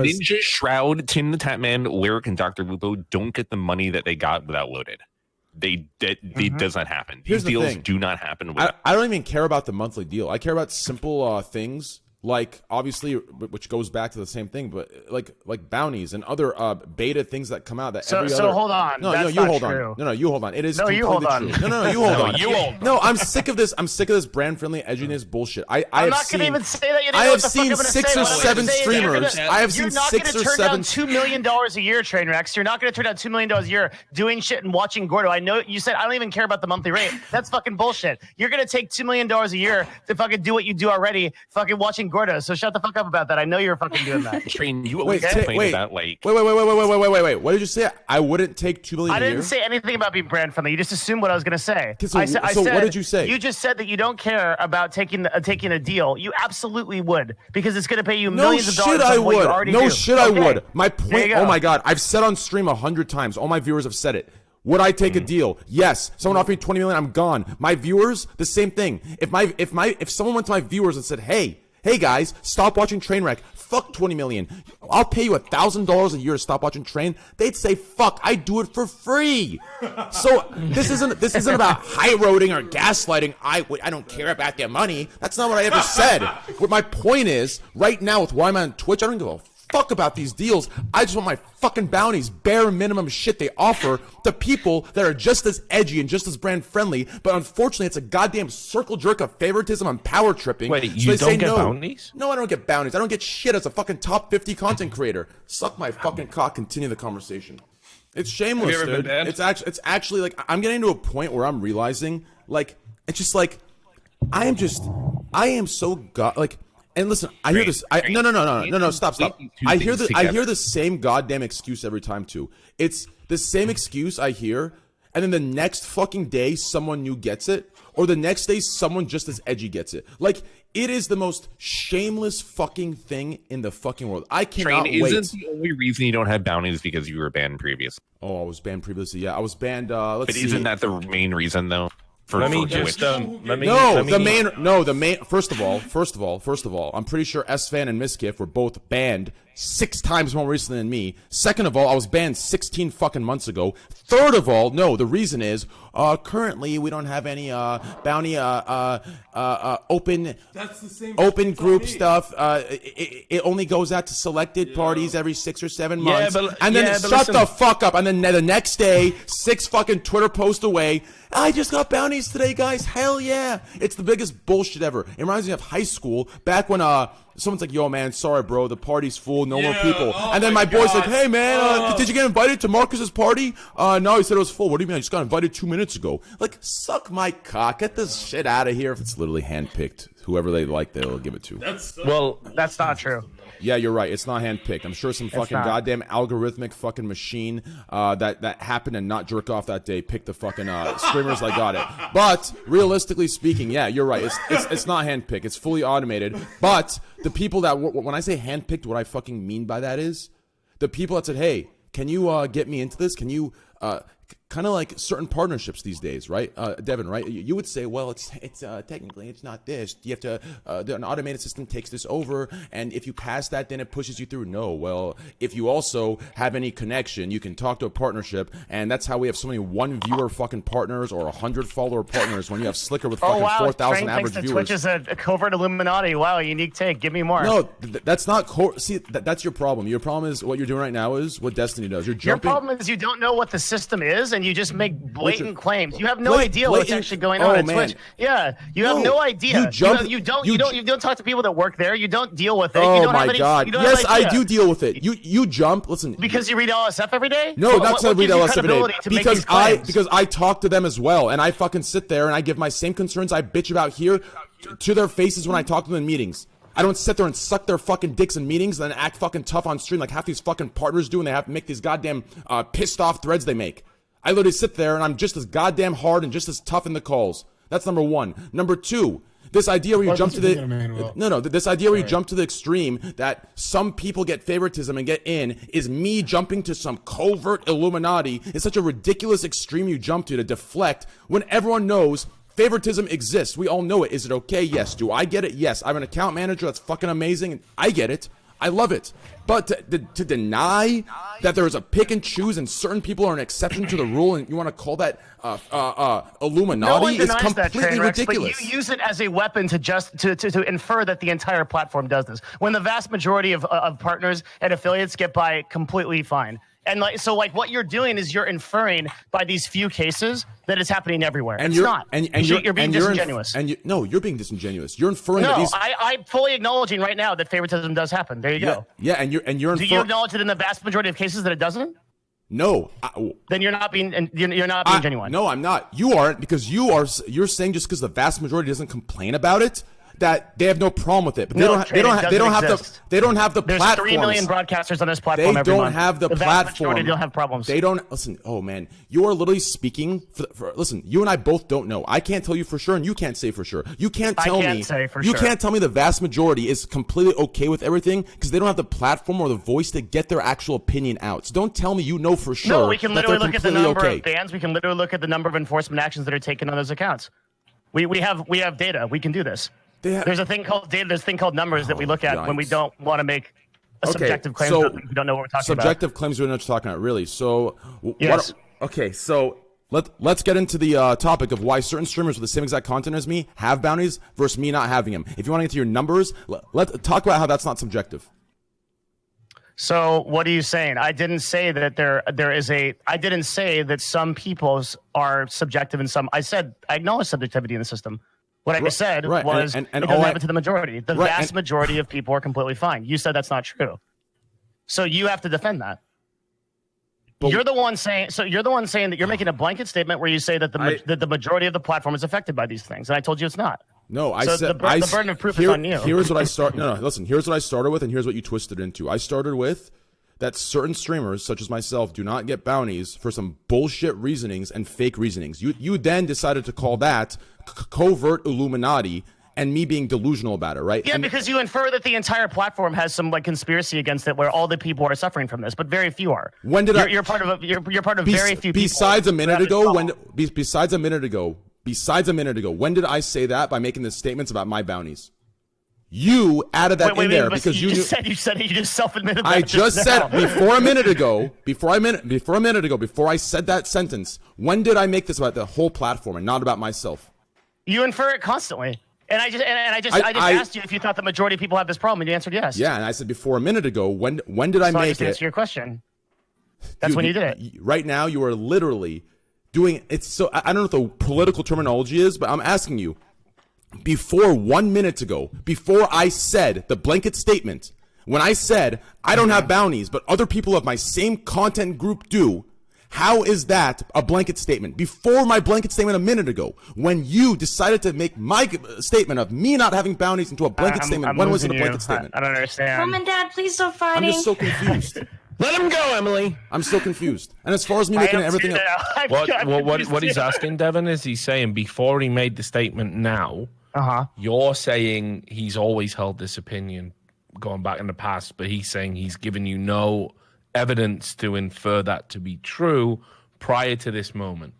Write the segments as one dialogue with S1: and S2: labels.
S1: because
S2: Ninja Shroud, Tim the Tatman, Lyric, and Dr. Lupo don't get the money that they got without Loaded. It does not happen. These deals do not happen.
S1: I don't even care about the monthly deal. I care about simple things. Like, obviously, which goes back to the same thing, but like bounties and other beta things that come out. That
S3: so hold on.
S1: No,
S3: That's
S1: you
S3: not
S1: hold
S3: true.
S1: on. No, you hold on. It is
S3: no, you hold on.
S1: True. No, you hold on. No, I'm sick of this. I'm sick of this brand friendly edginess bullshit. I'm
S3: not going to even say that.
S1: I have seen 6 or 7 streamers. I have seen 6 or 7.
S3: You're not going to turn down $2 million a year, Trainwrecks. You're not going to turn down $2 million a year doing shit and watching Gordo. I know you said I don't even care about the monthly rate. That's fucking bullshit. You're going to take $2 million a year to fucking do what you do already, fucking watching Gordo. So shut the fuck up about that. I know you're fucking doing that.
S2: Train, you always complain about like.
S1: Wait. What did you say? I wouldn't take $2 million.
S3: I didn't say anything about being brand friendly. You just assumed what I was going to say.
S1: So what did you say?
S3: You just said that you don't care about taking a deal. You absolutely would, because it's going to pay you millions of dollars.
S1: I
S3: would.
S1: I would. My point. Oh my god, I've said on stream 100 times. All my viewers have said it. Would I take a deal? Yes. Someone offered me $20 million. I'm gone. My viewers, the same thing. If someone went to my viewers and said, hey guys, stop watching Trainwreck. Fuck $20 million. I'll pay you $1,000 a year to stop watching Train. They'd say, fuck, I do it for free. So this isn't about high roading or gaslighting. I don't care about their money. That's not what I ever said. What my point is, right now with why I'm on Twitch, I don't give a fuck about these deals. I just want my fucking bounties, bare minimum shit they offer to people that are just as edgy and just as brand friendly, but unfortunately it's a goddamn circle jerk of favoritism and power tripping.
S2: Wait, you don't get bounties?
S1: No, I don't get bounties. I don't get shit as a fucking top 50 content creator. Suck my fucking cock. Continue the conversation. It's shameless, dude. It's actually like, I'm getting to a point where I'm realizing, like, it's just like, I am so like, and listen, I hear this. No, stop. I hear the same goddamn excuse every time too. It's the same excuse I hear, and then the next fucking day someone new gets it, or the next day someone just as edgy gets it. Like, it is the most shameless fucking thing in the fucking world. I cannot wait.
S2: Isn't the only reason you don't have bounties because you were banned previously?
S1: Oh, I was banned previously. Yeah, I was banned.
S2: Isn't that the main reason though?
S1: The main. First of all, I'm pretty sure S-Fan and Miskiff were both banned 6 times more recently than me. Second of all, I was banned 16 fucking months ago. Third of all, no, the reason is currently we don't have any bounty open group stuff. It only goes out to selected parties every 6 or 7 months. Shut the fuck up. And then the next day, 6 fucking Twitter posts away, I just got bounties today, guys. Hell yeah. It's the biggest bullshit ever. It reminds me of high school, back when someone's like, yo, man, sorry, bro, the party's full, no more people. And then my boy's like, hey, man, did you get invited to Marcus's party? No, he said it was full. What do you mean? I just got invited 2 minutes ago. Like, suck my cock. Get this shit out of here. If it's literally handpicked, whoever they like, they'll give it to.
S3: That's not true.
S1: Yeah, you're right. It's not handpicked. I'm sure some fucking goddamn algorithmic fucking machine that happened and not jerk off that day picked the fucking streamers that got it. But realistically speaking, yeah, you're right. It's not handpicked. It's fully automated. But the people that when I say handpicked, what I fucking mean by that is the people that said, "Hey, can you get me into this? Can you?" Kind of like certain partnerships these days, right? Devin, right? You would say, well, it's technically it's not this. You have to an automated system takes this over, and if you pass that, then it pushes you through. No, well, if you also have any connection, you can talk to a partnership, and that's how we have so many 1 viewer fucking partners or 100 follower partners. When you have Slicker with fucking 4,000 average viewers.
S3: Twitch is a covert Illuminati. Wow, unique take. Give me more.
S1: No, that's not. See, that's your problem. Your problem is what you're doing right now is what Destiny does. You're jumping.
S3: Your problem is you don't know what the system is, and you just make blatant claims. You have no idea what's actually going on at Twitch. Yeah, you have no idea. You don't talk to people that work there. You don't deal with it.
S1: Oh my god. Yes, I do deal with it. You jump. Listen.
S3: Because you read LSF every day?
S1: No, not to read LSF every day. Because I talk to them as well, and I fucking sit there and I give my same concerns I bitch about here to their faces when I talk to them in meetings. I don't sit there and suck their fucking dicks in meetings and then act fucking tough on stream like half these fucking partners do, and they have to make these goddamn pissed off threads they make. I literally sit there and I'm just as goddamn hard and just as tough in the calls. That's number 1. Number 2, this idea where you jump to the this idea where you jump to the extreme that some people get favoritism and get in is me jumping to some covert Illuminati. It's such a ridiculous extreme you jump to deflect when everyone knows favoritism exists. We all know it. Is it okay? Yes. Do I get it? Yes. I'm an account manager. That's fucking amazing. I get it. I love it. But to deny that there is a pick and choose and certain people are an exception to the rule and you want to call that Illuminati is completely ridiculous.
S3: But you use it as a weapon to infer that the entire platform does this, when the vast majority of partners and affiliates get by completely fine. And what you're doing is you're inferring by these few cases that it's happening everywhere. And it's not. And you're being disingenuous.
S1: You're being disingenuous. You're inferring
S3: that
S1: these.
S3: I'm fully acknowledging right now that favoritism does happen. There you go.
S1: Yeah, and you're
S3: Do you acknowledge that in the vast majority of cases that it doesn't?
S1: No.
S3: Then you're not being genuine.
S1: No, I'm not. You aren't, because you're saying just because the vast majority doesn't complain about it, that they have no problem with it, but they don't have the
S3: There's
S1: platforms.
S3: 3 million broadcasters on this platform.
S1: They don't have the platform.
S3: They don't have problems.
S1: They don't listen. Oh man, you are literally speaking for. Listen, you and I both don't know. I can't tell you for sure, and you can't say for sure. You can't tell me. You can't tell me the vast majority is completely okay with everything because they don't have the platform or the voice to get their actual opinion out. So don't tell me you know for sure.
S3: No, we can literally look at the number of bans. We can literally look at the number of enforcement actions that are taken on those accounts. We have data. We can do this. There's a thing called data. There's a thing called numbers that we look at when we don't want to make a subjective claim. So we don't know what we're talking about.
S1: Subjective claims we don't know what you're talking about, really. So
S3: yes.
S1: So let's get into the topic of why certain streamers with the same exact content as me have bounties versus me not having them. If you want to get to your numbers, let's talk about how that's not subjective.
S3: So what are you saying? I didn't say that I didn't say that some people's are subjective and some. I said I acknowledge subjectivity in the system. What I said was it doesn't happen to the majority. The vast majority of people are completely fine. You said that's not true. So you have to defend that. But you're the one saying that you're making a blanket statement where you say that the majority of the platform is affected by these things. And I told you it's not.
S1: No, I said
S3: the burden of proof is on you.
S1: Here's what I start. No, listen. Here's what I started with, and here's what you twisted into. I started with that certain streamers, such as myself, do not get bounties for some bullshit reasonings and fake reasonings. You then decided to call that covert Illuminati and me being delusional about it, right?
S3: Yeah, because you infer that the entire platform has some conspiracy against it, where all the people are suffering from this, but very few are.
S1: When did
S3: you're part of very few people.
S1: Besides a minute ago, when did I say that by making the statements about my bounties? You added that in there because you
S3: just said it. You just self-admitted that.
S1: I just said before a minute ago. Before I said that sentence, when did I make this about the whole platform and not about myself?
S3: You infer it constantly, and I just asked you if you thought the majority of people have this problem, and you answered yes.
S1: Yeah, and I said before a minute ago. When did I make it? I just
S3: answered your question. That's when you did it.
S1: Right now, you are literally doing it. So I don't know what the political terminology is, but I'm asking you. Before 1 minute ago, before I said the blanket statement, when I said I don't have bounties, but other people of my same content group do, how is that a blanket statement? Before my blanket statement a minute ago, when you decided to make my statement of me not having bounties into a blanket statement, when was it a blanket statement?
S3: I don't understand.
S4: Mom and Dad, please stop fighting.
S1: I'm just so confused.
S2: Let him go, Emily.
S1: I'm still confused. And as far as me making everything up,
S5: what he's asking, Devin, is he's saying before he made the statement now, you're saying he's always held this opinion going back in the past, but he's saying he's given you no evidence to infer that to be true prior to this moment.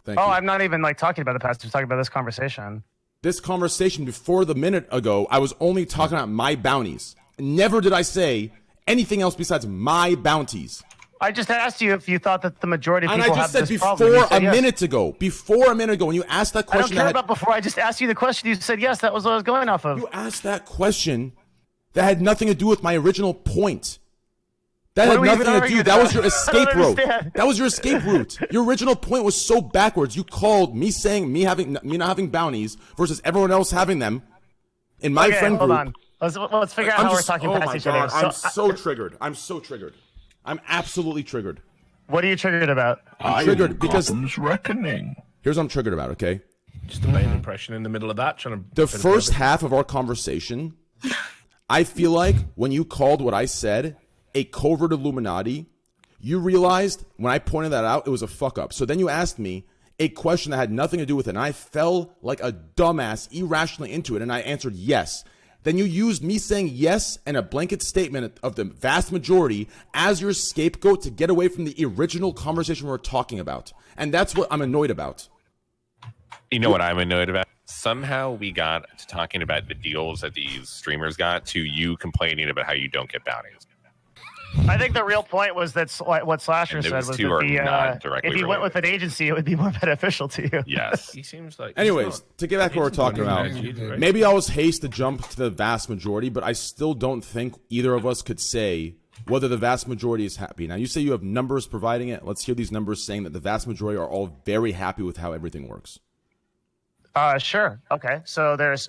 S1: Thank you.
S3: I'm not even talking about the past. I'm talking about this conversation.
S1: This conversation before the minute ago, I was only talking about my bounties. Never did I say anything else besides my bounties.
S3: I just asked you if you thought that the majority of people
S1: have this problem. And I just said before a minute ago, when you asked that question.
S3: I don't care about before. I just asked you the question. You said yes. That was what I was going off of.
S1: You asked that question that had nothing to do with my original point. That had nothing to do. That was your escape route. That was your escape route. Your original point was so backwards. You called me saying me not having bounties versus everyone else having them in my friend group.
S3: Hold on. Let's figure out how we're talking past each other.
S1: I'm so triggered. I'm so triggered. I'm absolutely triggered.
S3: What are you triggered about?
S1: I'm triggered because
S5: reckoning.
S1: Here's what I'm triggered about, okay?
S5: Just a bad impression in the middle of that. Trying to
S1: the first half of our conversation, I feel like when you called what I said a covert Illuminati, you realized when I pointed that out, it was a fuck up. So then you asked me a question that had nothing to do with it, and I fell like a dumbass irrationally into it, and I answered yes. Then you used me saying yes and a blanket statement of the vast majority as your scapegoat to get away from the original conversation we were talking about. And that's what I'm annoyed about.
S2: You know what I'm annoyed about? Somehow we got to talking about the deals that these streamers got to you complaining about how you don't get bounties.
S3: I think the real point was that what Slasher said was that if you went with an agency, it would be more beneficial to you.
S2: Yes.
S5: He seems like.
S1: Anyways, to get back to what we're talking about, maybe I was hasty to jump to the vast majority, but I still don't think either of us could say whether the vast majority is happy. Now, you say you have numbers providing it. Let's hear these numbers saying that the vast majority are all very happy with how everything works.
S3: Sure. Okay. So there's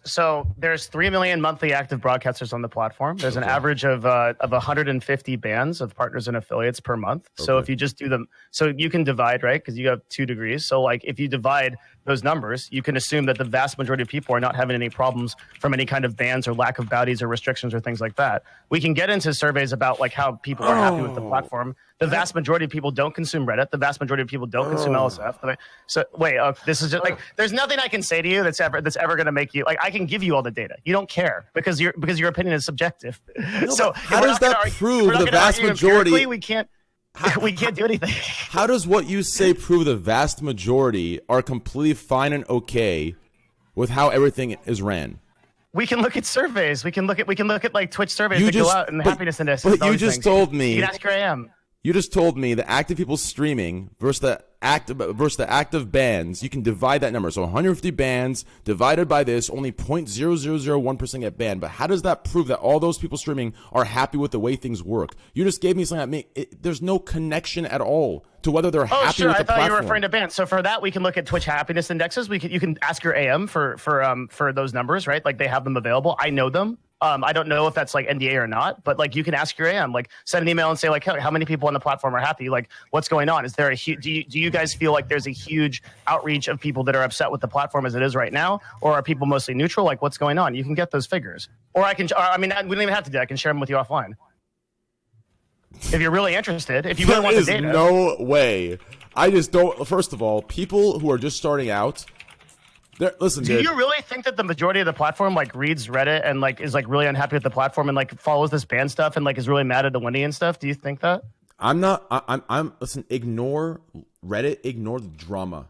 S3: 3 million monthly active broadcasters on the platform. There's an average of 150 bands of partners and affiliates per month. Okay. So if you just do them, so you can divide, right? Because you have 2 degrees. So like if you divide those numbers, you can assume that the vast majority of people are not having any problems from any kind of bans or lack of bounties or restrictions or things like that. We can get into surveys about like how people are happy with the platform. The vast majority of people don't consume Reddit. The vast majority of people don't consume LSF. So wait, this is just like there's nothing I can say to you that's ever going to make you like I can give you all the data. You don't care because your opinion is subjective.
S1: No, so how does that prove the vast majority?
S3: We can't do anything.
S1: How does what you say prove the vast majority are completely fine and okay with how everything is ran?
S3: We can look at surveys. We can look at like Twitch surveys that go out and the happiness index.
S1: But you just told me.
S3: You can ask your AM.
S1: You just told me the active people streaming versus the active bans. You can divide that number. So 150 bans divided by this, only 0.0001% get banned. But how does that prove that all those people streaming are happy with the way things work? You just gave me something that there's no connection at all to whether they're happy with the platform. I thought you were referring
S3: to bans. So for that, we can look at Twitch happiness indexes. You can ask your AM for those numbers, right? Like they have them available. I know them. I don't know if that's like NDA or not, but like you can ask your AM, like send an email and say like, how many people on the platform are happy? Like, what's going on? Is there do you guys feel like there's a huge outreach of people that are upset with the platform as it is right now, or are people mostly neutral? Like, what's going on? You can get those figures, or we don't even have to do that. I can share them with you offline if you're really interested. If you really want the data.
S1: There is no way. I just don't. First of all, people who are just starting out. Listen,
S3: do you really think that the majority of the platform like reads Reddit and like is like really unhappy with the platform and like follows this ban stuff and like is really mad at the Wendy and stuff? Do you think that?
S1: Listen, ignore Reddit, ignore the drama.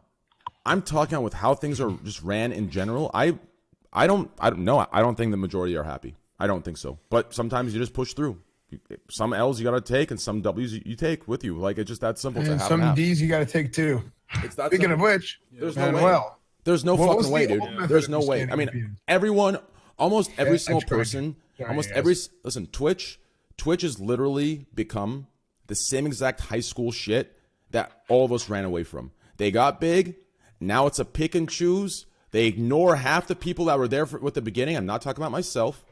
S1: I'm talking about with how things are just ran in general. I don't know. I don't think the majority are happy. I don't think so. But sometimes you just push through. Some L's you got to take and some W's you take with you. Like it's just that simple.
S4: And some D's you got to take too. Speaking of which,
S1: there's no way. There's no fucking way, dude. There's no way. I mean, almost every single person, listen, Twitch has literally become the same exact high school shit that all of us ran away from. They got big. Now it's a pick and choose. They ignore half the people that were there with the beginning. I'm not talking about myself.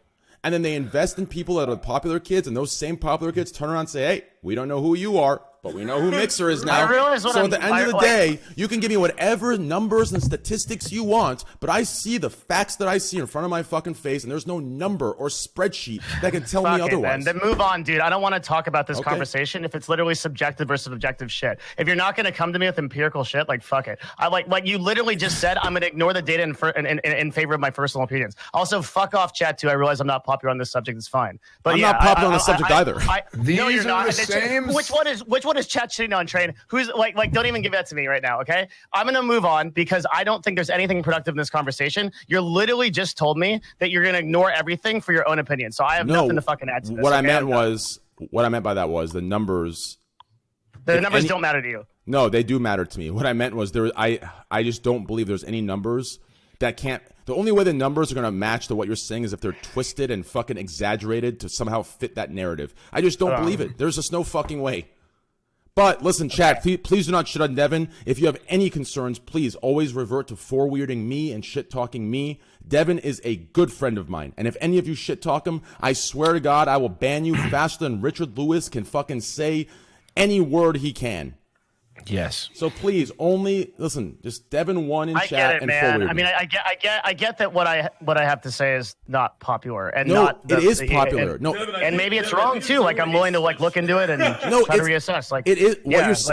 S1: And then they invest in people that are popular kids, and those same popular kids turn around and say, hey, we don't know who you are, but we know who Mixer is now. So at the end of the day, you can give me whatever numbers and statistics you want, but I see the facts that I see in front of my fucking face, and there's no number or spreadsheet that can tell me otherwise.
S3: Then move on, dude. I don't want to talk about this conversation if it's literally subjective versus objective shit. If you're not going to come to me with empirical shit, like fuck it. I like you literally just said, I'm going to ignore the data in favor of my personal opinions. Also, fuck off, chat too. I realize I'm not popular on this subject. It's fine, but
S1: I'm not popular on this subject either.
S4: No, you're not. The same.
S3: Which one is chat shitting on Train? Who's like don't even give that to me right now, okay? I'm gonna move on because I don't think there's anything productive in this conversation. You're literally just told me that you're gonna ignore everything for your own opinion. So I have nothing to fucking add to this.
S1: What I meant by that was the numbers.
S3: The numbers don't matter to you.
S1: No, they do matter to me. What I meant was I just don't believe there's any numbers that can't. The only way the numbers are going to match to what you're saying is if they're twisted and fucking exaggerated to somehow fit that narrative. I just don't believe it. There's just no fucking way. But listen, chat, please do not shit on Devin. If you have any concerns, please always revert to forwarding me and shit-talking me. Devin is a good friend of mine. And if any of you shit-talk him, I swear to God, I will ban you faster than Richard Lewis can fucking say any word he can.
S5: Yes.
S1: So please, only listen. Just Devin one in chat
S3: get it,
S1: and
S3: man.
S1: forward.
S3: I mean, I get that what I have to say is not popular and
S1: it is popular.
S3: And maybe it's wrong too. Like I'm willing to like look into it and try to reassess. Like
S1: it is.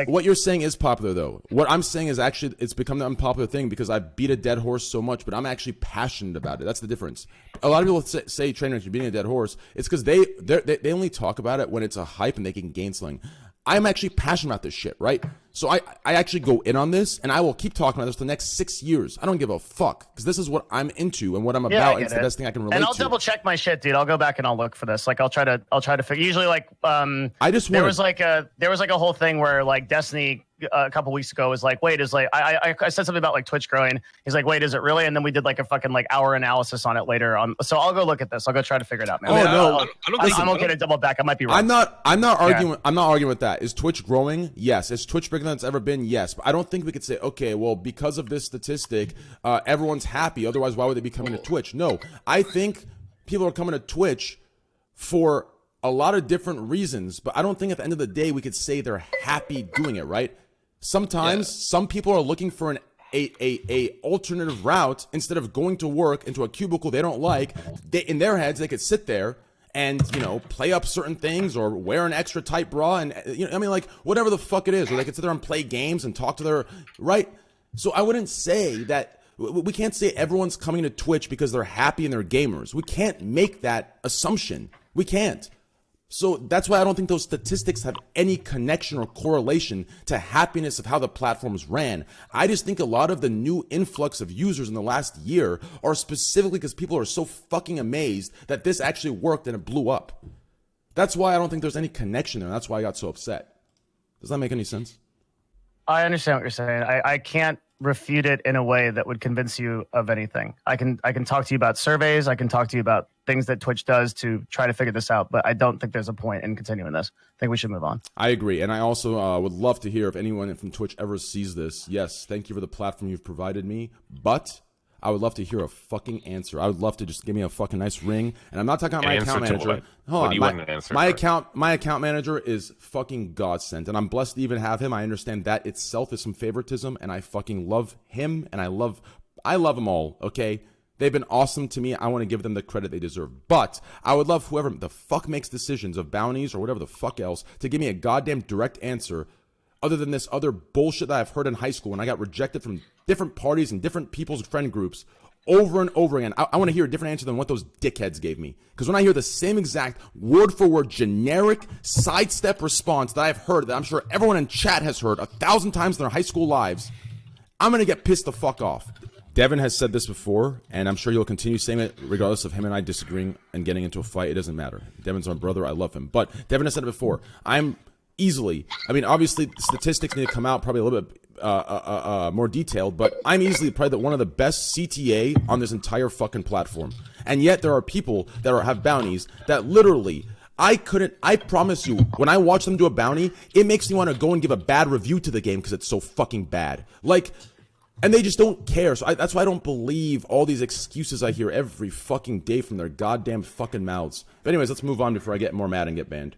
S1: What you're saying is popular though. What I'm saying is actually it's become the unpopular thing because I beat a dead horse so much, but I'm actually passionate about it. That's the difference. A lot of people say Trainwreck, you're beating a dead horse. It's because they only talk about it when it's a hype and they can gain something. I'm actually passionate about this shit, right? So I actually go in on this, and I will keep talking about this for the next 6 years. I don't give a fuck, because this is what I'm into and what I'm about, and it's the best thing I can relate to.
S3: And I'll double check my shit, dude. I'll go back and I'll look for this. Like, I'll try to figure. Usually, like, there was like a whole thing where like Destiny a couple weeks ago was like, wait, is like I said something about like Twitch growing. He's like, wait, is it really? And then we did like a fucking like hour analysis on it later on. So I'll go look at this. I'll go try to figure it out, man. I'm okay to double back. I might be wrong.
S1: I'm not arguing with that. Is Twitch growing? Yes. Is Twitch bigger than it's ever been? Yes. But I don't think we could say, okay, well, because of this statistic, everyone's happy. Otherwise, why would they be coming to Twitch? No, I think people are coming to Twitch for a lot of different reasons, but I don't think at the end of the day we could say they're happy doing it, right? Sometimes some people are looking for an alternative route. Instead of going to work into a cubicle they don't like, in their heads they could sit there and, you know, play up certain things or wear an extra tight bra and, you know, I mean, like, whatever the fuck it is, or they could sit there and play games and talk to their, right? So I wouldn't say that, we can't say everyone's coming to Twitch because they're happy and they're gamers. We can't make that assumption. We can't. So that's why I don't think those statistics have any connection or correlation to happiness of how the platforms ran. I just think a lot of the new influx of users in the last year are specifically because people are so fucking amazed that this actually worked and it blew up. That's why I don't think there's any connection there. That's why I got so upset. Does that make any sense?
S3: I understand what you're saying. I can't refute it in a way that would convince you of anything. I can talk to you about surveys. I can talk to you about things that Twitch does to try to figure this out, but I don't think there's a point in continuing this. I think we should move on.
S1: I agree, and I also would love to hear if anyone from Twitch ever sees this. Yes, thank you for the platform you've provided me, but I would love to hear a fucking answer. I would love to just give me a fucking nice ring, and I'm not talking about my account manager. Hold on, my account manager is fucking godsend, and I'm blessed to even have him. I understand that itself is some favoritism, and I fucking love him, and I love them all. Okay. They've been awesome to me. I want to give them the credit they deserve. But I would love whoever the fuck makes decisions of bounties or whatever the fuck else to give me a goddamn direct answer other than this other bullshit that I've heard in high school when I got rejected from different parties and different people's friend groups over and over again. I want to hear a different answer than what those dickheads gave me. Because when I hear the same exact word-for-word generic sidestep response that I've heard, that I'm sure everyone in chat has heard 1,000 times in their high school lives, I'm going to get pissed the fuck off. Devin has said this before, and I'm sure he'll continue saying it regardless of him and I disagreeing and getting into a fight. It doesn't matter. Devin's my brother. I love him. But Devin has said it before. Obviously, statistics need to come out probably a little bit more detailed, but I'm easily probably one of the best CTA on this entire fucking platform. And yet there are people that have bounties that literally, I promise you, when I watch them do a bounty, it makes me want to go and give a bad review to the game because it's so fucking bad. Like, and they just don't care. So that's why I don't believe all these excuses I hear every fucking day from their goddamn fucking mouths. But anyways, let's move on before I get more mad and get banned.